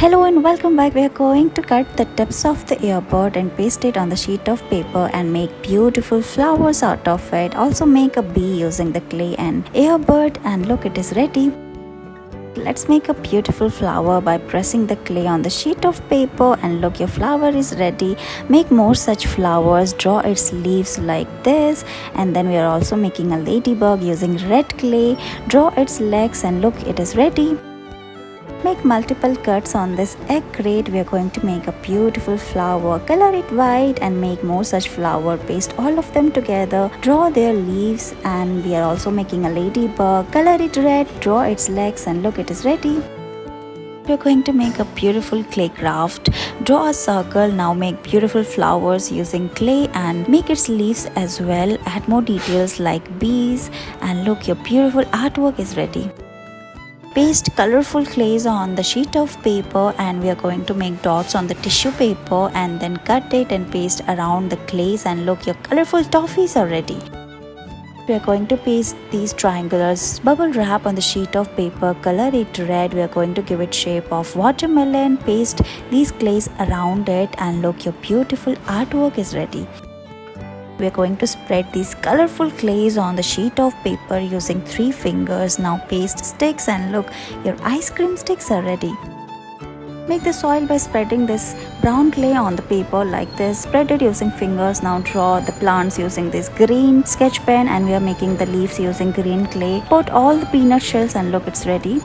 Hello and welcome back. We are going to cut the tips of the earbud and paste it on the sheet of paper and make beautiful flowers out of it. Also make a bee using the clay and earbud, and look, it is ready. Let's make a beautiful flower by pressing the clay on the sheet of paper, and look, your flower is ready. Make more such flowers, draw its leaves like this, and then we are also making a ladybug using red clay. Draw its legs, and look, it is ready. Make multiple cuts on this egg crate. We are going to make a beautiful flower. Color it white and make more such flower. Paste all of them together. Draw their leaves, and we are also making a ladybug. Color it red, draw its legs, and look, it is ready. We are going to make a beautiful clay craft. Draw a circle. Now make beautiful flowers using clay and make its leaves as well. Add more details like bees, and look, your beautiful artwork is ready. Paste colorful clays on the sheet of paper, and we are going to make dots on the tissue paper and then cut it and paste around the clays, and look, your colorful toffees are ready. We are going to paste these triangulars bubble wrap on the sheet of paper. Color it red. We are going to give it shape of watermelon. Paste these clays around it, and look, your beautiful artwork is ready. We are going to spread these colorful clays on the sheet of paper using 3 fingers. Now paste sticks, and look, your ice cream sticks are ready. Make the soil by spreading this brown clay on the paper like this. Spread it using fingers. Now draw the plants using this green sketch pen, and we are making the leaves using green clay. Put all the peanut shells, and look, it's ready.